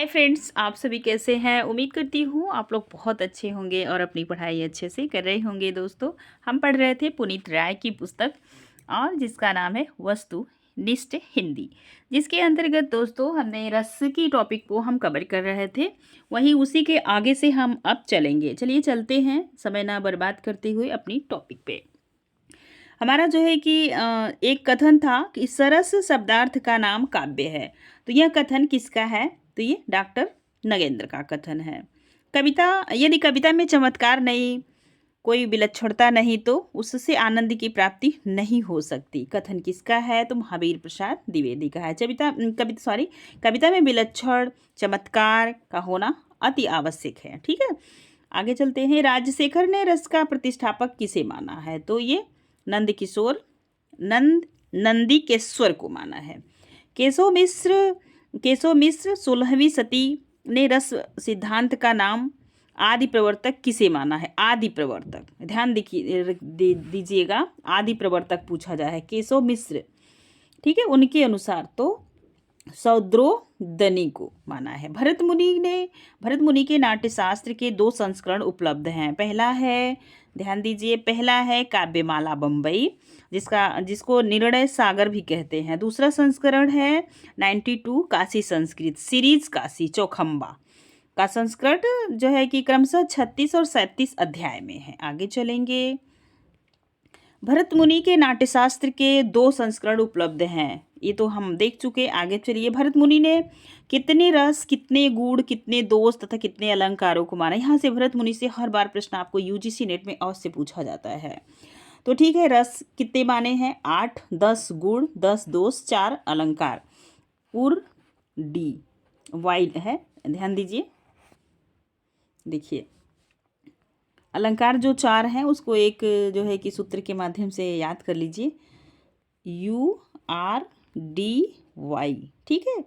Hi friends, आप सभी कैसे हैं। उम्मीद करती हूँ आप लोग बहुत अच्छे होंगे और अपनी पढ़ाई अच्छे से कर रहे होंगे। दोस्तों, हम पढ़ रहे थे पुनीत राय की पुस्तक और जिसका नाम है वस्तुनिष्ठ हिंदी, जिसके अंतर्गत दोस्तों हमने रस की टॉपिक को हम कवर कर रहे थे। वहीं उसी के आगे से हम अब चलेंगे। चलिए चलते हैं, समय ना बर्बाद करते हुए अपनी टॉपिक पे। हमारा जो है कि एक कथन था कि सरस शब्दार्थ का नाम काव्य है। तो यह कथन किसका है? तो ये डॉक्टर नगेंद्र का कथन है। कविता, यदि कविता में चमत्कार नहीं, कोई विलक्षणता नहीं, तो उससे आनंद की प्राप्ति नहीं हो सकती। कथन किसका है? तो महावीर प्रसाद द्विवेदी का है। कविता में विलक्षण चमत्कार का होना अति आवश्यक है। ठीक है, आगे चलते हैं। राजशेखर ने रस का प्रतिष्ठापक किसे माना है? तो ये नंदीकेश्वर को माना है। केशव मिश्र 16वीं सदी ने रस सिद्धांत का नाम आदि प्रवर्तक किसे माना है? आदि प्रवर्तक, ध्यान दीजिएगा, आदि प्रवर्तक पूछा जाए है केशव मिश्र। ठीक है, उनके अनुसार तो सौद्रोदनी को माना है। भरत मुनि के नाट्यशास्त्र के 2 संस्करण उपलब्ध हैं। पहला है, ध्यान दीजिए, पहला है काव्यमाला बम्बई, जिसको निर्णय सागर भी कहते हैं। दूसरा संस्करण है 92 काशी संस्कृत सीरीज काशी चौखम्बा का संस्करण जो है कि क्रमशः 36 और 37 अध्याय में है। आगे चलेंगे। भरत मुनि के नाट्यशास्त्र के 2 संस्करण उपलब्ध हैं, ये तो हम देख चुके। आगे चलिए, भरत मुनि ने कितने रस, कितने गुण, कितने दोष तथा कितने अलंकारों को माना। यहाँ से भरत मुनि से हर बार प्रश्न आपको यूजीसी नेट में अवश्य पूछा जाता है। तो ठीक है, रस कितने माने हैं? 8, 10 गुण, 10 दोष, 4 अलंकार। उर डी वाइल है, ध्यान दीजिए। देखिए, अलंकार जो 4 हैं उसको एक जो है कि सूत्र के माध्यम से याद कर लीजिए, URDY। ठीक है,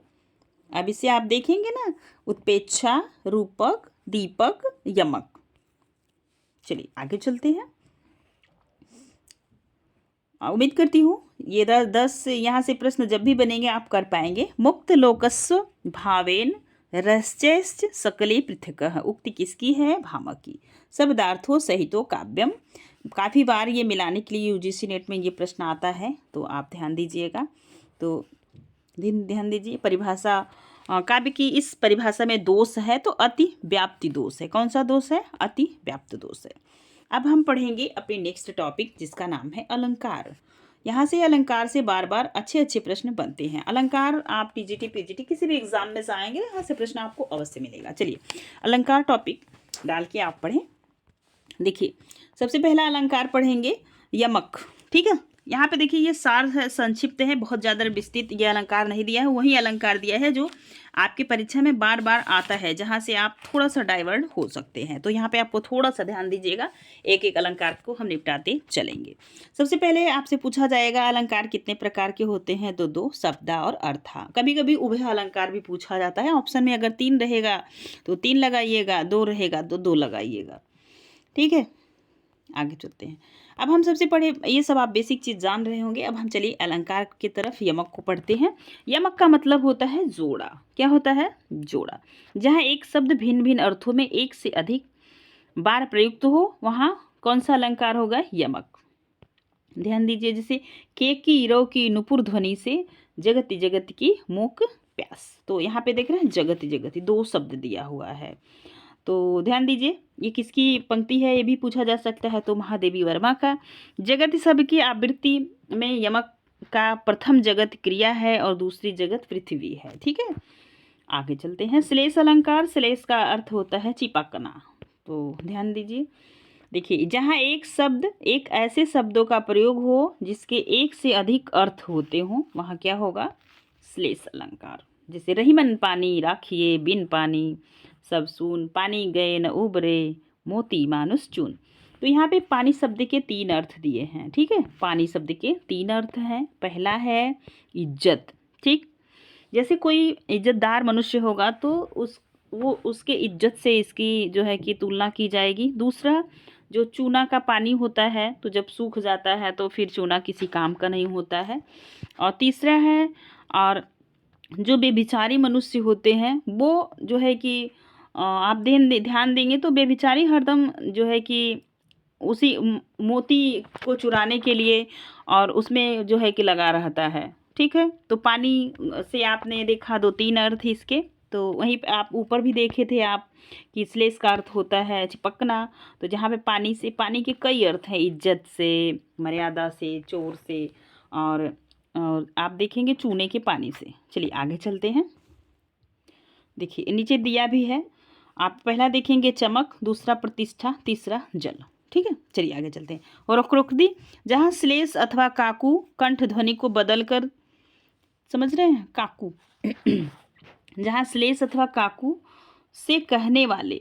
अब इसे आप देखेंगे ना, उत्प्रेक्षा, रूपक, दीपक, यमक। चलिए आगे चलते हैं। उम्मीद करती हूँ ये 10 यहाँ से प्रश्न जब भी बनेंगे आप कर पाएंगे। मुक्त लोकस्व भावेन रश्चैश्च सकले पृथकः, उक्ति किसकी है? भामह की। शब्दार्थो सहितो काव्यम, काफ़ी बार ये मिलाने के लिए यूजीसी नेट में ये प्रश्न आता है, तो आप ध्यान दीजिएगा। तो ध्यान दीजिए, परिभाषा काव्य की इस परिभाषा में दोष है तो अति व्याप्ति दोष है। कौन सा दोष है? अति व्याप्त दोष है। अब हम पढ़ेंगे अपने नेक्स्ट टॉपिक, जिसका नाम है अलंकार। यहाँ से अलंकार से बार बार अच्छे प्रश्न बनते हैं। अलंकार आप टीजीटी पीजीटी किसी भी एग्जाम में से आएंगे, यहाँ से प्रश्न आपको अवश्य मिलेगा। चलिए अलंकार टॉपिक डाल के आप पढ़ें। देखिए, सबसे पहला अलंकार पढ़ेंगे यमक। ठीक है, यहाँ पे देखिए ये सार है, संक्षिप्त है, बहुत ज़्यादा विस्तृत ये अलंकार नहीं दिया है। वही अलंकार दिया है जो आपकी परीक्षा में बार बार आता है, जहाँ से आप थोड़ा सा डाइवर्ट हो सकते हैं। तो यहाँ पे आपको थोड़ा सा ध्यान दीजिएगा, एक एक अलंकार को हम निपटाते चलेंगे। सबसे पहले आपसे पूछा जाएगा अलंकार कितने प्रकार के होते हैं? तो 2, शब्दा और अर्था। कभी कभी उभय अलंकार भी पूछा जाता है। ऑप्शन में अगर 3 रहेगा तो 3 लगाइएगा, 2 रहेगा तो 2 लगाइएगा। ठीक है, आगे चलते हैं। अब हम सबसे पढ़े, ये सब आप बेसिक चीज़ जान रहे होंगे। अब हम चलिए अलंकार की तरफ, यमक को पढ़ते हैं। यमक का मतलब होता है जोड़ा। क्या होता है? जोड़ा। जहाँ एक शब्द भिन्न भिन्न अर्थों में एक से अधिक बार प्रयुक्त हो, वहाँ कौन सा अलंकार होगा? यमक। ध्यान दीजिए, जैसे के की रो की नुपुर ध्वनि से जगति जगत की मूक प्यास। तो यहाँ पे देख रहे हैं जगति जगति 2 शब्द दिया हुआ है। तो ध्यान दीजिए, ये किसकी पंक्ति है? ये भी पूछा जा सकता है। तो महादेवी वर्मा का। जगत शब्द की आवृत्ति में यमक का प्रथम जगत क्रिया है और दूसरी जगत पृथ्वी है। ठीक है, आगे चलते हैं। श्लेष अलंकार, श्लेष का अर्थ होता है चिपकना। तो ध्यान दीजिए, देखिए, जहाँ एक शब्द, एक ऐसे शब्दों का प्रयोग हो जिसके एक से अधिक अर्थ होते हों, वहाँ क्या होगा? श्लेष अलंकार। जैसे रहीमन पानी राखिए बिन पानी, सब सून, पानी गए न उबरे, मोती मानुष चून। तो यहाँ पे पानी शब्द के 3 अर्थ दिए हैं। ठीक है, पानी शब्द के 3 अर्थ हैं। पहला है इज्जत। ठीक, जैसे कोई इज्जतदार मनुष्य होगा तो उसके इज्जत से इसकी जो है कि तुलना की जाएगी। दूसरा, जो चूना का पानी होता है तो जब सूख जाता है तो फिर चूना किसी काम का नहीं होता है। और तीसरा है, और जो बेभिचारी मनुष्य होते हैं वो जो है कि आप ध्यान देंगे तो बेभिचारी हरदम जो है कि उसी मोती को चुराने के लिए और उसमें जो है कि लगा रहता है। ठीक है, तो पानी से आपने देखा दो तीन अर्थ इसके। तो वहीं पे आप ऊपर भी देखे थे आप कि श्लेष का अर्थ होता है चिपकना। तो जहाँ पे पानी से, पानी के कई अर्थ हैं, इज्जत से, मर्यादा से, चोर से, और आप देखेंगे चूने के पानी से। चलिए आगे चलते हैं। देखिए नीचे दिया भी है। आप पहला देखेंगे चमक, दूसरा प्रतिष्ठा, तीसरा जल। ठीक है, चलिए आगे चलते हैं। और रोकदी, जहाँ श्लेष अथवा काकू कंठ ध्वनि को बदलकर, समझ रहे हैं, काकू जहाँ श्लेष अथवा काकू से कहने वाले,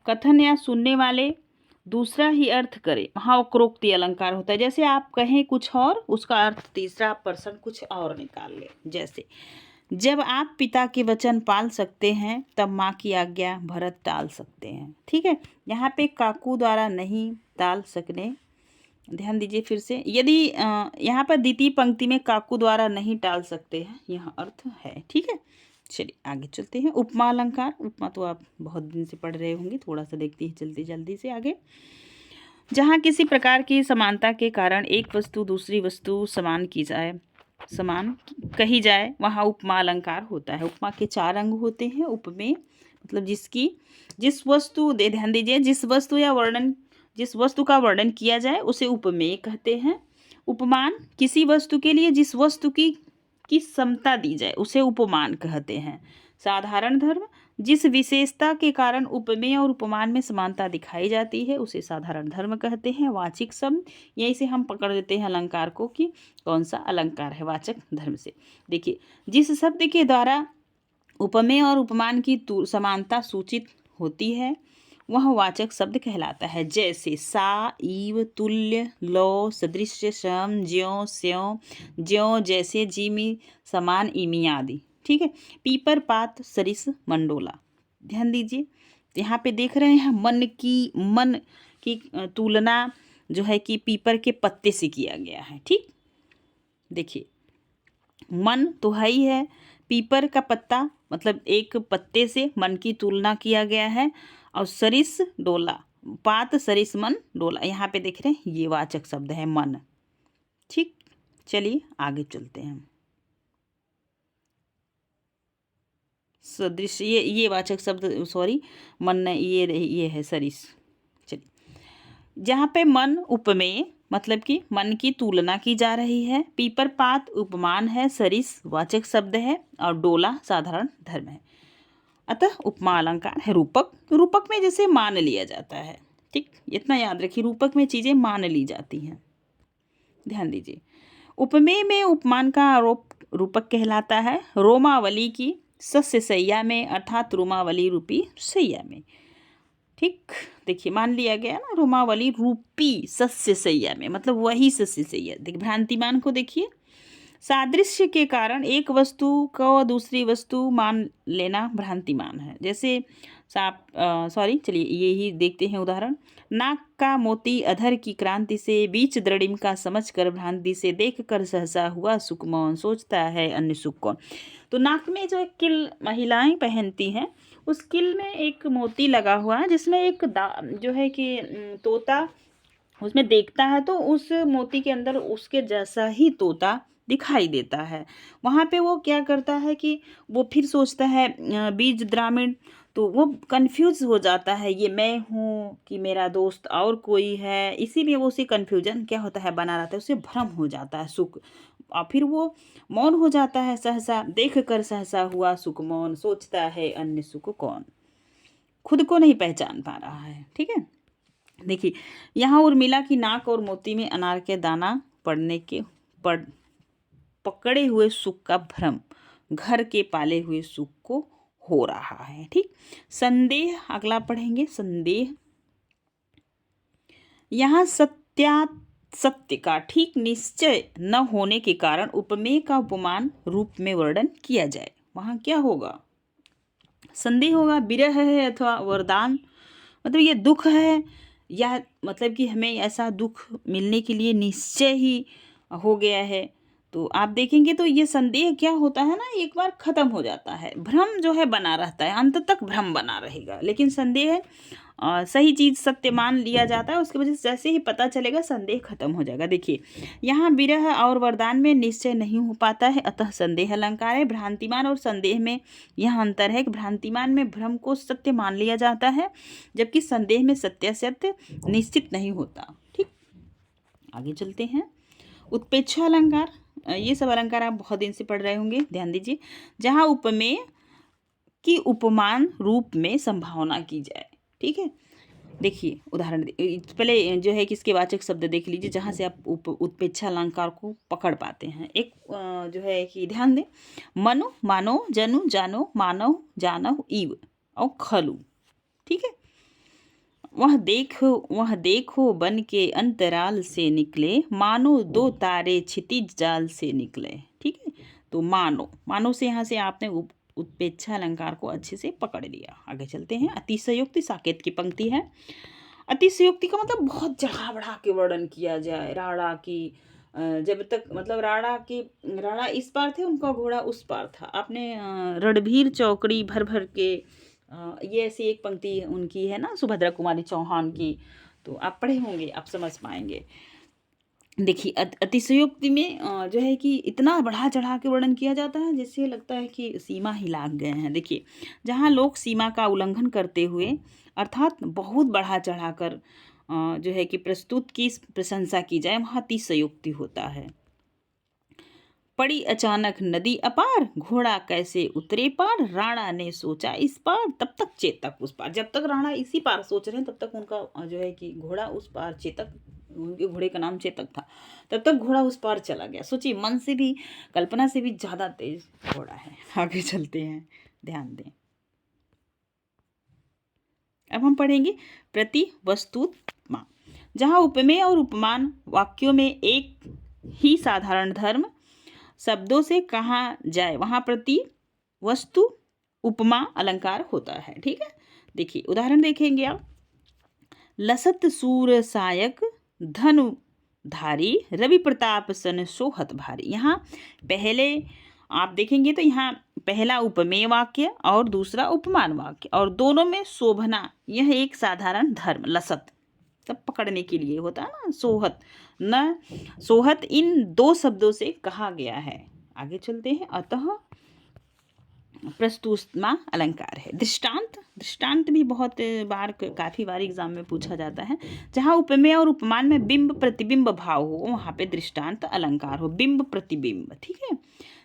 कथन या सुनने वाले दूसरा ही अर्थ करे, वहाँ उपरोक्ति अलंकार होता है। जैसे आप कहें कुछ और, उसका अर्थ तीसरा पर्सन कुछ और निकाल ले। जैसे जब आप पिता के वचन पाल सकते हैं तब माँ की आज्ञा भरत टाल सकते हैं। ठीक है, यहाँ पे काकू द्वारा नहीं टाल सकने, ध्यान दीजिए फिर से। यदि यहाँ पर द्वितीय पंक्ति में काकू द्वारा नहीं टाल सकते हैं, यह अर्थ है। ठीक है, चलिए आगे चलते हैं। उपमा अलंकार, उपमा तो आप बहुत दिन से पढ़ रहे होंगे, थोड़ा सा देखते हैं जल्दी जल्दी से आगे। जहाँ किसी प्रकार की समानता के कारण एक वस्तु दूसरी वस्तु समान कही जाए, वहाँ उपमा अलंकार होता है। उपमा के चार अंग होते हैं। उपमेय मतलब जिस वस्तु, ध्यान दीजिए, जिस वस्तु का वर्णन किया जाए उसे उपमेय कहते हैं। उपमान, किसी वस्तु के लिए जिस वस्तु की समता दी जाए उसे उपमान कहते हैं। साधारण धर्म, जिस विशेषता के कारण उपमेय और उपमान में समानता दिखाई जाती है उसे साधारण धर्म कहते हैं। वाचिक शब्द, यहीं से हम पकड़ देते हैं अलंकार को कि कौन सा अलंकार है वाचक धर्म से। देखिए, जिस शब्द के द्वारा उपमेय और उपमान की समानता सूचित होती है वह वाचक शब्द कहलाता है। जैसे सा, ईव, तुल्य, लो, सदृश, सम, ज्यों, स्यों, ज्यों, जैसे, जिमी, समान, इमी आदि। ठीक है, पीपर, पात, सरिस, मंडोला। ध्यान दीजिए, यहाँ पे देख रहे हैं मन की तुलना जो है कि पीपर के पत्ते से किया गया है। ठीक, देखिए मन तो है ही है, पीपर का पत्ता मतलब एक पत्ते से मन की तुलना किया गया है। और सरिस डोला, पात सरिस मन डोला, यहाँ पे देख रहे हैं ये वाचक शब्द है मन। ठीक, चलिए आगे चलते हैं। सदृश, ये वाचक शब्द, सॉरी, मन, ये है सरिस। चलिए, जहाँ पे मन उपमेय मतलब कि मन की तुलना की जा रही है, पीपर पात उपमान है, सरिस वाचक शब्द है और डोला साधारण धर्म है। अतः उपमा अलंकार है। रूपक, रूपक में जैसे मान लिया जाता है। ठीक, इतना याद रखिए, रूपक में चीजें मान ली जाती हैं। ध्यान दीजिए, उपमेय में उपमान का आरोप रूपक कहलाता है। रोमावली की सस्य सैया में, अर्थात रोमावली रूपी सैया में। ठीक, देखिए मान लिया गया ना, रोमावली रूपी सस्य सैया में, मतलब वही सस्य सैया। देखिए भ्रांतिमान को देखिए, सादृश्य के कारण एक वस्तु को दूसरी वस्तु मान लेना भ्रांतिमान है। जैसे चलिए यही देखते हैं उदाहरण। नाक का मोती अधर की क्रांति से, बीच द्रडिम का समझ कर भ्रांति से, देख कर सहसा हुआ सुख मौन, सोचता है अन्य सुख कौन। तो नाक में जो एक किल महिलाएं पहनती हैं, उस किल में एक मोती लगा हुआ है जिसमें एक जो है कि तोता उसमें देखता है तो उस मोती के अंदर उसके जैसा ही तोता दिखाई देता है। वहाँ पे वो क्या करता है कि वो फिर सोचता है बीज ग्रामीण, तो वो कंफ्यूज हो जाता है, ये मैं हूँ कि मेरा दोस्त और कोई है। इसीलिए वो उसे कंफ्यूजन क्या होता है बना रहता है, उसे भ्रम हो जाता है सुख, और फिर वो मौन हो जाता है। सहसा देख कर सहसा हुआ सुख मौन, सोचता है अन्य सुख कौन, खुद को नहीं पहचान पा रहा है। ठीक है, देखिए यहाँ उर्मिला की नाक और मोती में अनार के दाना पकड़े हुए सुख का भ्रम घर के पाले हुए सुख को हो रहा है। ठीक, संदेह, अगला पढ़ेंगे संदेह। यहाँ सत्य का ठीक निश्चय न होने के कारण उपमेय का उपमान रूप में वर्णन किया जाए, वहाँ क्या होगा, संदेह होगा। विरह है अथवा वरदान, मतलब ये दुख है या मतलब कि हमें ऐसा दुख मिलने के लिए निश्चय ही हो गया है, तो आप देखेंगे तो ये संदेह क्या होता है ना, एक बार खत्म हो जाता है, भ्रम जो है बना रहता है, अंत तक भ्रम बना रहेगा। लेकिन संदेह सही चीज़ सत्य मान लिया जाता है, उसकी वजह से जैसे ही पता चलेगा संदेह खत्म हो जाएगा। देखिए यहाँ विरह और वरदान में निश्चय नहीं हो पाता है, अतः संदेह अलंकार है। भ्रांतिमान और संदेह में यह अंतर है कि भ्रांतिमान में भ्रम को सत्य मान लिया जाता है, जबकि संदेह में सत्य निश्चित नहीं होता। ठीक, आगे चलते हैं। उत्प्रेक्षा अलंकार, ये सब अलंकार आप बहुत दिन से पढ़ रहे होंगे, ध्यान दीजिए। जहाँ उपमेय की उपमान रूप में संभावना की जाए। ठीक है, देखिए उदाहरण पहले जो है किसके वाचक शब्द देख लीजिए जहाँ से आप उत्प्रेक्षा अलंकार को पकड़ पाते हैं। एक जो है कि ध्यान दें, मनु मानो, जनु जानो, मानव जानव, इव और खलु। ठीक है, वह देखो बन के अंतराल से निकले, मानो दो तारे क्षितिज जाल से निकले। ठीक है, तो मानो से यहाँ से आपने उत्प्रेक्षा अलंकार को अच्छे से पकड़ लिया। आगे चलते हैं। अतिशयोक्ति साकेत की पंक्ति है। अतिशयोक्ति का मतलब बहुत चढ़ा बढ़ा के वर्णन किया जाए। राणा की जब तक मतलब राणा इस पार थे, उनका घोड़ा उस पार था। आपने रणभीर चौकड़ी भर भर के ये ऐसी एक पंक्ति उनकी है ना, सुभद्रा कुमारी चौहान की, तो आप पढ़े होंगे, आप समझ पाएंगे। देखिए अतिशयोक्ति में जो है कि इतना बढ़ा चढ़ा के वर्णन किया जाता है जिससे लगता है कि सीमा ही लांघ गए हैं। देखिए जहाँ लोग सीमा का उल्लंघन करते हुए अर्थात बहुत बढ़ा चढ़ा कर जो है कि प्रस्तुत की प्रशंसा की जाए, वहाँ अतिशयोक्ति होता है। पड़ी अचानक नदी अपार, घोड़ा कैसे उतरे पार, राणा ने सोचा इस पार, तब तक चेतक उस पार। जब तक राणा इसी पार सोच रहे हैं तब तक उनका जो है कि घोड़ा उस पार, चेतक उनके घोड़े का नाम चेतक था, तब तक घोड़ा उस पार चला गया। सोचिए, मन से भी कल्पना से भी ज़्यादा तेज घोड़ा है। आगे चलते हैं, ध्यान दें। अब हम पढ़ेंगे प्रति वस्तुतमा। जहाँ उपमेय और उपमान वाक्यों में एक ही साधारण धर्म शब्दों से कहा जाए, वहाँ प्रति वस्तु उपमा अलंकार होता है। ठीक है, देखिए उदाहरण देखेंगे आप। लसत सूर सायक धनुधारी, रवि प्रताप सन सोहत भारी। यहाँ पहले आप देखेंगे तो यहाँ पहला उपमेय वाक्य और दूसरा उपमान वाक्य, और दोनों में शोभना, यह एक साधारण धर्म लसत सब पकड़ने के लिए होता है ना, सोहत न सोहत, इन दो शब्दों से कहा गया है। आगे चलते हैं। अतः प्रस्तुतमा अलंकार है। दृष्टांत भी बहुत बार, काफ़ी बार एग्जाम में पूछा जाता है। जहाँ उपमेय और उपमान में बिंब प्रतिबिंब भाव हो, वहाँ पे दृष्टांत अलंकार हो, बिंब प्रतिबिंब। ठीक है,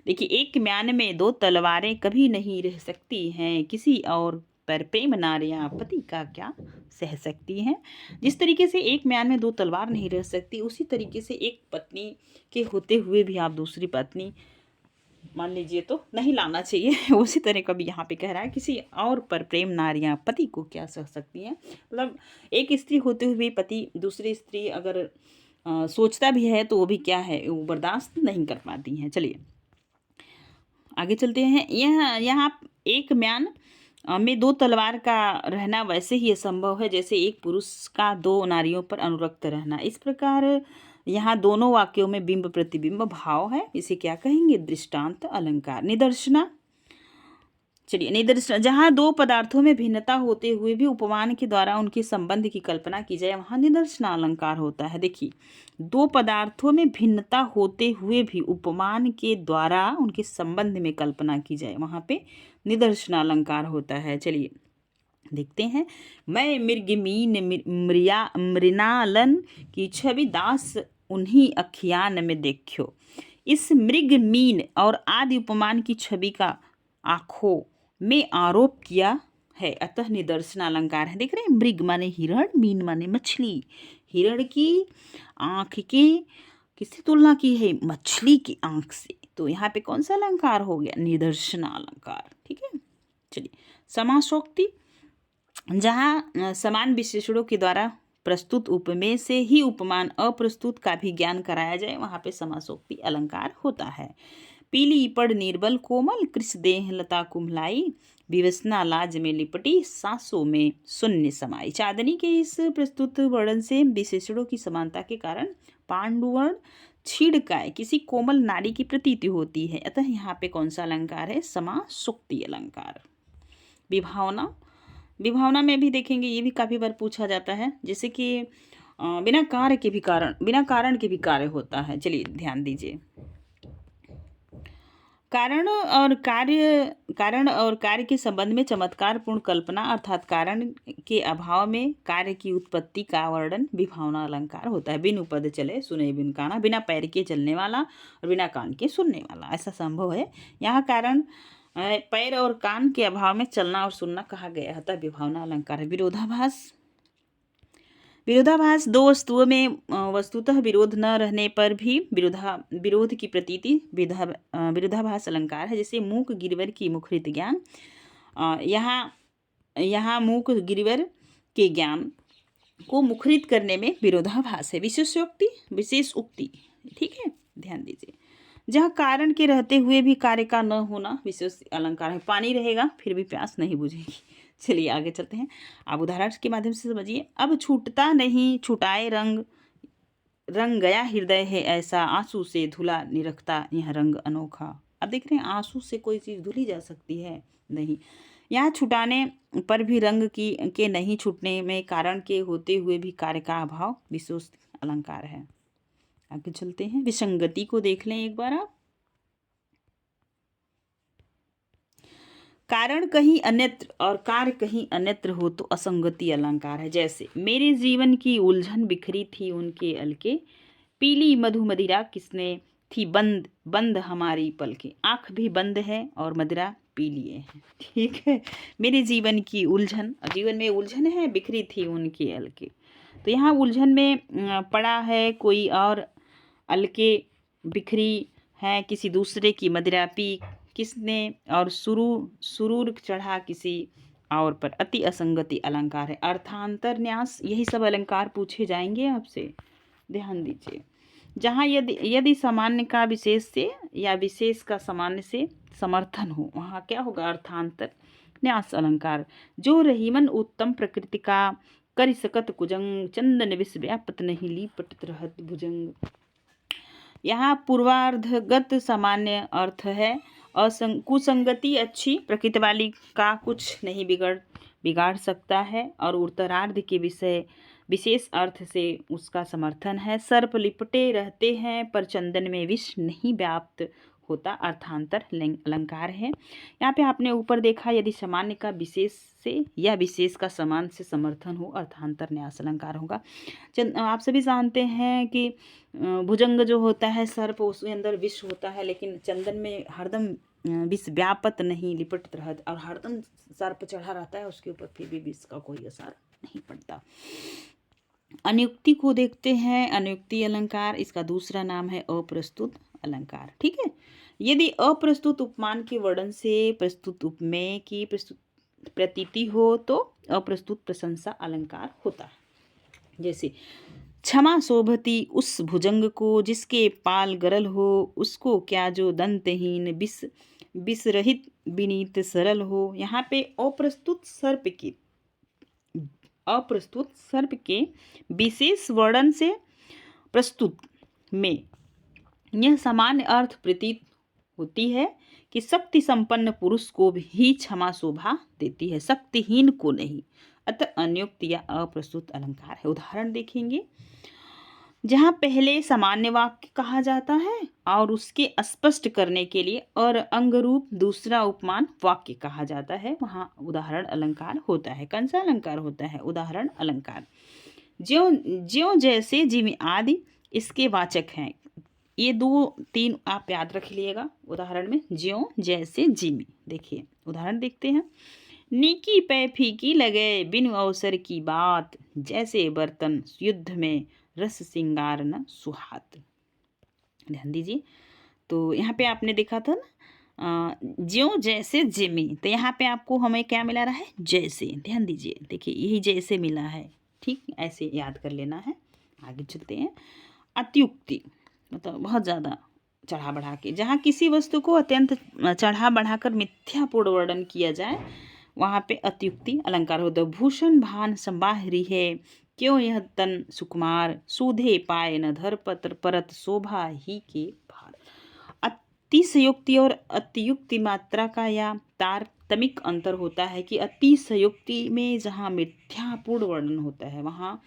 देखिए एक म्यान में दो तलवारें कभी नहीं रह सकती हैं, किसी और पर प्रेम नारियां पति का क्या सह सकती हैं। जिस तरीके से एक म्यान में दो तलवार नहीं रह सकती, उसी तरीके से एक पत्नी के होते हुए भी आप दूसरी पत्नी मान लीजिए तो नहीं लाना चाहिए। उसी तरह का भी यहाँ पे कह रहा है, किसी और पर प्रेम नारियां पति को क्या सह सकती हैं। मतलब एक स्त्री होते हुए भी पति दूसरी स्त्री अगर सोचता भी है तो वो भी क्या है, वो बर्दाश्त नहीं कर पाती हैं। चलिए आगे चलते हैं। यहाँ एक म्यान में दो तलवार का रहना वैसे ही असंभव है जैसे एक पुरुष का दो नारियों पर अनुरक्त रहना। इस प्रकार यहाँ दोनों वाक्यों में बिंब प्रतिबिंब भाव है, इसे क्या कहेंगे, दृष्टांत अलंकार। निदर्शना, चलिए निदर्शन, जहाँ दो पदार्थों में भिन्नता होते हुए भी उपमान के द्वारा उनके संबंध की कल्पना की जाए, वहाँ निदर्शना अलंकार होता है। देखिए दो पदार्थों में भिन्नता होते हुए भी उपमान के द्वारा उनके संबंध में कल्पना की जाए, वहाँ पे निदर्शना अलंकार होता है। चलिए देखते हैं। मैं मृगमीन मृणालन की छवि दास उन्हीं अखियान में देखो। इस मृगमीन और आदि उपमान की छवि का आँखों में आरोप किया है, अतः निदर्शन अलंकार है। देख रहे हैं, मृग माने हिरण, मीन माने मछली। हिरण की आँख की किससे तुलना की है, मछली की आँख से, तो यहाँ पे कौन सा अलंकार हो गया, निदर्शन अलंकार। ठीक है, चलिए समासोक्ति, जहाँ समान विशेषणों के द्वारा प्रस्तुत उपमेय से ही उपमान अप्रस्तुत का भी ज्ञान कराया जाए, वहाँ पे समासोक्ति अलंकार होता है। पीली पड़ निर्बल कोमल, कृष देह लता कुम्हलाई, विवसना लाज में लिपटी, सांसों में शून्य समाई। चांदनी के इस प्रस्तुत वर्णन से विशेषणों की समानता के कारण पांडुवर्ण छीड़काए किसी कोमल नारी की प्रतीति होती है। अतः यहाँ पे कौन सा अलंकार है? समासोक्ति अलंकार। विभावना, विभावना में भी देखेंगे, ये भी काफ़ी बार पूछा जाता है, जैसे कि बिना कारण के भी कार्य होता है। चलिए ध्यान दीजिए, कारण और कार्य के संबंध में चमत्कारपूर्ण कल्पना अर्थात कारण के अभाव में कार्य की उत्पत्ति का वर्णन विभावना अलंकार होता है। बिन उपद चले सुने बिन काना, बिना पैर के चलने वाला और बिना कान के सुनने वाला, ऐसा संभव है। यहाँ कारण पैर और कान के अभाव में चलना और सुनना कहा गया है, अतः विभावना अलंकार है। विरोधाभास, विरोधाभास दो वस्तुओं में वस्तुतः विरोध न रहने पर भी विरोध की प्रतीति विरोधाभास अलंकार है। जैसे मूक गिरिवर की मुखरित ज्ञान, यहाँ मूक गिरिवर के ज्ञान को मुखरित करने में विरोधाभास है। विशेषोक्ति, विशेष उक्ति, ठीक है, ध्यान दीजिए। जहाँ कारण के रहते हुए भी कार्य का न होना विशेष अलंकार है। पानी रहेगा फिर भी प्यास नहीं बुझेगी। चलिए आगे चलते हैं, आप उदाहरण के माध्यम से समझिए। अब छूटता नहीं छुटाए रंग, रंग गया हृदय है ऐसा, आंसू से धुला निरखता यह रंग अनोखा। अब देख रहे हैं, आंसू से कोई चीज़ धुली जा सकती है? नहीं। यहाँ छुटाने पर भी रंग के नहीं छूटने में कारण के होते हुए भी कार्य का अभाव विशेष अलंकार है। आगे चलते हैं, विसंगति को देख लें एक बार आप। कारण कहीं अन्यत्र और कार्य कहीं अन्यत्र हो तो असंगति अलंकार है। जैसे मेरे जीवन की उलझन बिखरी थी उनके अलके, पीली मधु मदिरा किसने थी बंद बंद हमारी पलके। आँख भी बंद है और मदिरा पी लिए है, ठीक है। मेरे जीवन की उलझन, जीवन में उलझन है, बिखरी थी उनके अलके, तो यहाँ उलझन में पड़ा है कोई और, अलके बिखरी है किसी दूसरे की, मदिरा पी किसने, और सुरूर चढ़ा किसी और पर। अति असंगति अलंकार है। अर्थांतर न्यास, यही सब अलंकार पूछे जाएंगे आपसे, ध्यान दीजिए। जहाँ यदि सामान्य का विशेष से या विशेष का सामान्य से समर्थन हो, वहाँ क्या होगा? अर्थांतर न्यास अलंकार। जो रहीमन उत्तम प्रकृति का कर सकत कुजंग, चंदन विष व्यापत नहीं लीपट रहत भुजंग। यहाँ पूर्वार्धगत सामान्य अर्थ है। कुसंगति अच्छी प्रकृति वाली का कुछ नहीं बिगाड़ सकता है, और उत्तरार्ध के विषय विशेष अर्थ से उसका समर्थन है। सर्प लिपटे रहते हैं पर चंदन में विष नहीं व्याप्त होता, अर्थांतर अलंकार है। यहाँ पे आपने ऊपर देखा, यदि सामान्य का विशेष से या विशेष का समान से समर्थन हो, अर्थांतर न्यास अलंकार होगा। आप सभी जानते हैं कि भुजंग जो होता है सर्प, उसके अंदर विष होता है, लेकिन चंदन में हरदम विष व्यापत नहीं लिपट रहत, और हरदम सर्प चढ़ा रहता है उसके ऊपर, फिर भी विष का कोई असर नहीं पड़ता। अनुक्ति को देखते हैं, अनुक्ति अलंकार, इसका दूसरा नाम है अप्रस्तुत अलंकार, ठीक है। यदि अप्रस्तुत उपमान के वर्णन से प्रस्तुत उपमेय की प्रतीति हो तो अप्रस्तुत प्रशंसा अलंकार होता है। जैसे क्षमा शोभती उस भुजंग को जिसके पाल गरल हो, उसको क्या जो दंतहीन विष रहित विनीत सरल हो। यहाँ पे अप्रस्तुत सर्प के विशेष वर्णन से प्रस्तुत में यह सामान्य अर्थ प्रतीत होती है कि शक्ति संपन्न पुरुष को भी क्षमा शोभा देती है, शक्तिहीन को नहीं। अतः अनुक्त या अप्रस्तुत अलंकार है। उदाहरण देखेंगे, जहाँ पहले सामान्य वाक्य कहा जाता है और उसके स्पष्ट करने के लिए और अंग रूप दूसरा उपमान वाक्य कहा जाता है, वहाँ उदाहरण अलंकार होता है। कौन सा अलंकार होता है? उदाहरण अलंकार। ज्यों जैसे जिमि आदि इसके वाचक हैं। ये 2-3 आप याद रख लीजिएगा उदाहरण में, ज्यों जैसे जिमि। देखिए उदाहरण देखते हैं। नीकी पै फीकी लगे बिनु अवसर की बात, जैसे बर्तन युद्ध में रस सिंगार न सुहात। ध्यान दीजिए, तो यहाँ पे आपने देखा था ना ज्यों जैसे जिमि, तो यहाँ पे आपको हमें क्या मिला रहा है? जैसे। ध्यान दीजिए, देखिए यही जैसे मिला है, ठीक, ऐसे याद कर लेना है। आगे चलते हैं। अत्युक्ति मतलब बहुत ज़्यादा चढ़ा बढ़ा के, जहाँ किसी वस्तु को अत्यंत चढ़ा बढ़ाकर मिथ्यापूर्ण वर्णन किया जाए, वहाँ पे अत्युक्ति अलंकार होता है। भूषण भान संबाहरी है क्यों यह तन सुकुमार, सूधे पाए न धर पत्र परत शोभा ही के भार। अतिशयोक्ति और अतियुक्ति मात्रा का या तारतमिक अंतर होता है कि अतिशयोक्ति में जहाँ मिथ्यापूर्ण वर्णन होता है वहाँ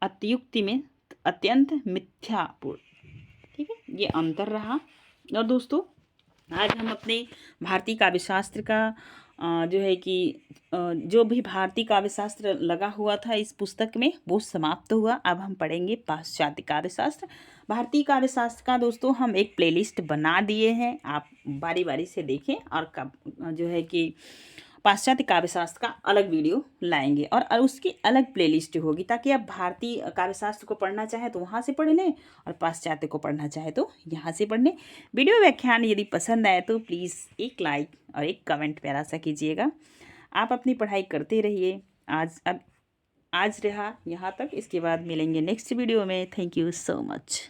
अतियुक्ति में अत्यंत मिथ्यापूर्ण। ठीक है, ये अंतर रहा। और दोस्तों आज हम अपने भारतीय काव्यशास्त्र का जो है कि जो भी भारतीय काव्यशास्त्र लगा हुआ था इस पुस्तक में वो समाप्त हुआ। अब हम पढ़ेंगे पाश्चात्य काव्यशास्त्र। भारतीय काव्यशास्त्र का दोस्तों हम एक प्लेलिस्ट बना दिए हैं, आप बारी बारी से देखें और जो है कि पाश्चात्य काव्यशास्त्र का अलग वीडियो लाएंगे और उसकी अलग प्लेलिस्ट होगी, ताकि आप भारतीय काव्यशास्त्र को पढ़ना चाहें तो वहाँ से पढ़ लें और पाश्चात्य को पढ़ना चाहे तो यहाँ से पढ़ लें। वीडियो व्याख्यान यदि पसंद आए तो प्लीज़ एक लाइक और एक कमेंट प्यारा सा कीजिएगा। आप अपनी पढ़ाई करते रहिए। आज रहा यहाँ तक, इसके बाद मिलेंगे नेक्स्ट वीडियो में। Thank you so much.